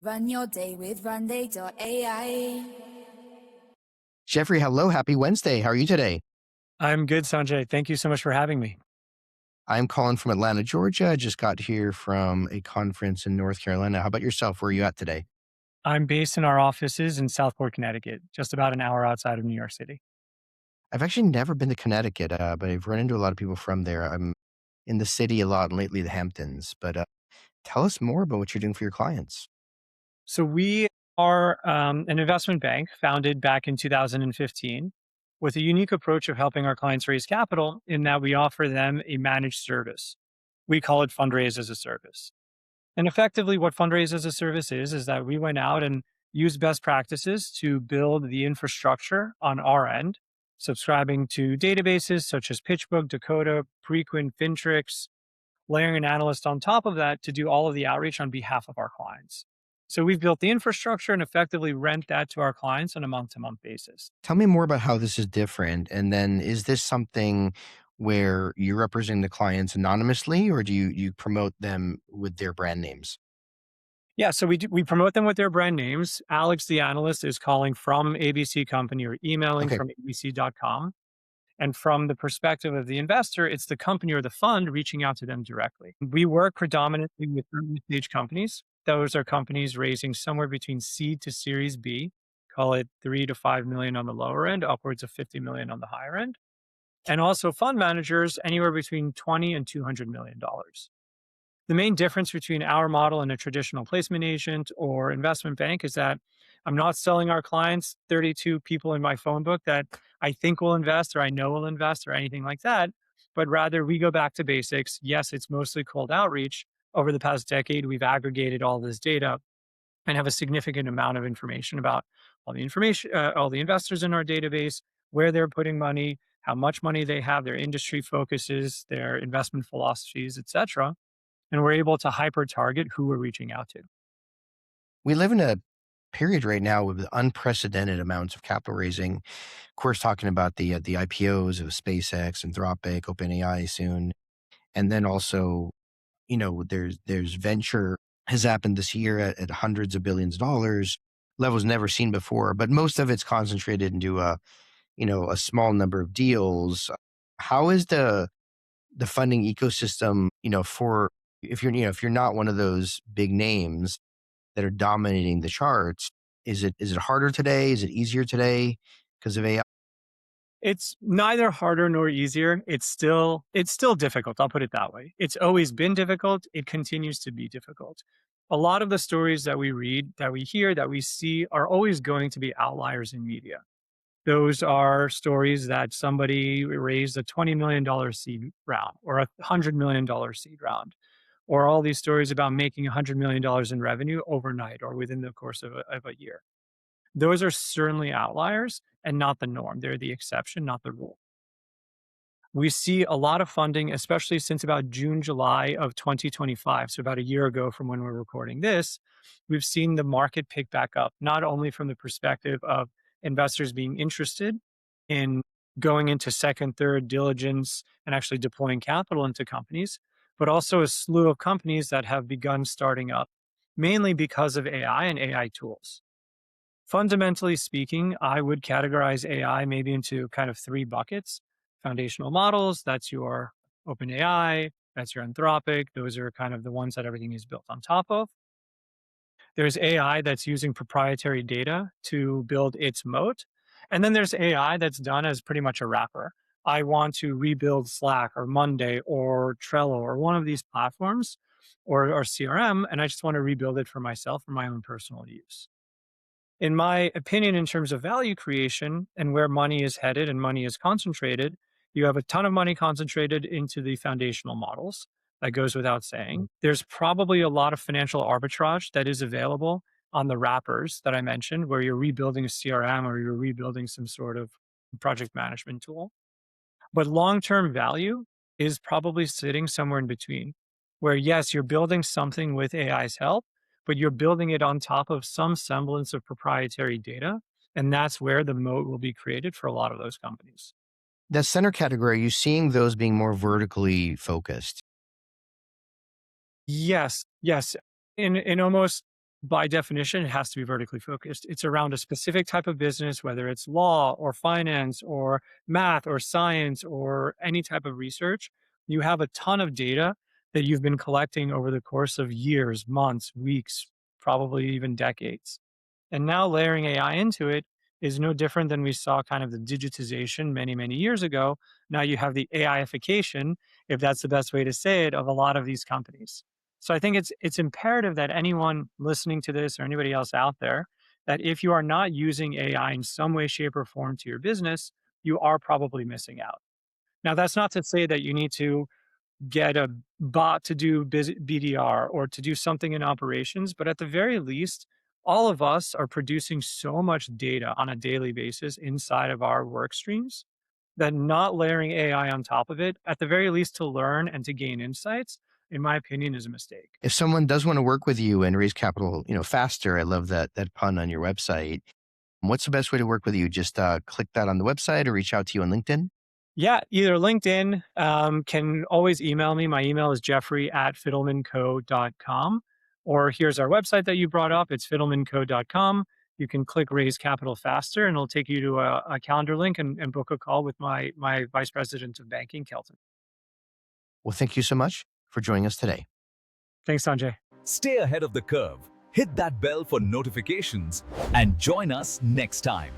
Run your day with Runday.ai. Jeffrey, hello. Happy Wednesday. How are you today? I'm good, Sanjay. Thank you so much for having me. I'm calling from Atlanta, Georgia. I just got here from a conference in North Carolina. How about yourself? Where are you at today? I'm based in our offices in Southport, Connecticut, just about an hour outside of New York City. I've actually never been to Connecticut, but I've run into a lot of people from there. I'm in the city a lot and lately the Hamptons. But tell us more about what you're doing for your clients. So we are an investment bank founded back in 2015 with a unique approach of helping our clients raise capital in that we offer them a managed service. We call it Fundraise as a service. And effectively, what Fundraise as a service is that we went out and used best practices to build the infrastructure on our end, subscribing to databases such as PitchBook, Dakota, Preqin, Fintrix, layering an analyst on top of that to do all of the outreach on behalf of our clients. So we've built the infrastructure and effectively rent that to our clients on a month-to-month basis. Tell me more about how this is different. And then is this something where you're representing the clients anonymously or do you promote them with their brand names? Yeah, so we promote them with their brand names. Alex, the analyst, is calling from ABC Company or emailing Okay. from abc.com. And from the perspective of the investor, it's the company or the fund reaching out to them directly. We work predominantly with early stage companies. Those are companies raising somewhere between seed to Series B, call it 3 to 5 million on the lower end, upwards of 50 million on the higher end. And also fund managers anywhere between 20 and $200 million. The main difference between our model and a traditional placement agent or investment bank is that I'm not selling our clients 32 people in my phone book that I think will invest or I know will invest or anything like that, but rather we go back to basics. Yes, it's mostly cold outreach. Over the past decade, we've aggregated all this data and have a significant amount of information about all the investors in our database, where they're putting money, how much money they have, their industry focuses, their investment philosophies, etc. And we're able to hyper target who we're reaching out to. We live in a period right now with unprecedented amounts of capital raising. Of course, talking about the IPOs of SpaceX, Anthropic, OpenAI soon, and then also, there's venture has happened this year at hundreds of billions of dollars, levels never seen before. But most of it's concentrated into a small number of deals. How is the funding ecosystem, for if you're not one of those big names that are dominating the charts, is it harder today? Is it easier today because of AI? It's neither harder nor easier. It's still difficult. I'll put it that way. It's always been difficult. It continues to be difficult. A lot of the stories that we read, that we hear, that we see are always going to be outliers in media. Those are stories that somebody raised a $20 million seed round or a $100 million seed round, or all these stories about making $100 million in revenue overnight or within the course of a year. Those are certainly outliers and not the norm. They're the exception, not the rule. We see a lot of funding, especially since about June, July of 2025. So, about a year ago from when we're recording this, we've seen the market pick back up, not only from the perspective of investors being interested in going into second, third diligence and actually deploying capital into companies, but also a slew of companies that have begun starting up, mainly because of AI and AI tools. Fundamentally speaking, I would categorize AI maybe into kind of three buckets. Foundational models, that's your OpenAI, that's your Anthropic. Those are kind of the ones that everything is built on top of. There's AI that's using proprietary data to build its moat. And then there's AI that's done as pretty much a wrapper. I want to rebuild Slack or Monday or Trello or one of these platforms or CRM, and I just want to rebuild it for myself for my own personal use. In my opinion, in terms of value creation and where money is headed and money is concentrated, you have a ton of money concentrated into the foundational models. That goes without saying. There's probably a lot of financial arbitrage that is available on the wrappers that I mentioned, where you're rebuilding a CRM or you're rebuilding some sort of project management tool. But long term value is probably sitting somewhere in between, where yes, you're building something with AI's help, but you're building it on top of some semblance of proprietary data. And that's where the moat will be created for a lot of those companies. That center category, are you seeing those being more vertically focused? Yes, yes. In almost by definition, it has to be vertically focused. It's around a specific type of business, whether it's law or finance or math or science or any type of research. You have a ton of data that you've been collecting over the course of years, months, weeks, probably even decades. And now layering AI into it is no different than we saw kind of the digitization many, many years ago. Now you have the AIification, if that's the best way to say it, of a lot of these companies. So I think it's imperative that anyone listening to this or anybody else out there, that if you are not using AI in some way, shape, or form to your business, you are probably missing out. Now, that's not to say that you need to get a bot to do BDR or to do something in operations, but at the very least, all of us are producing so much data on a daily basis inside of our work streams that not layering AI on top of it, at the very least to learn and to gain insights, in my opinion, is a mistake. If someone does want to work with you and raise capital, faster, I love that pun on your website. What's the best way to work with you? Just click that on the website or reach out to you on LinkedIn? Yeah, either LinkedIn, can always email me. My email is jeffrey@fidelmanco.com. Or here's our website that you brought up. It's fidelmanco.com. You can click Raise Capital Faster, and it'll take you to a calendar link and book a call with my Vice President of Banking, Kelton. Well, thank you so much for joining us today. Thanks, Sanjay. Stay ahead of the curve, hit that bell for notifications, and join us next time.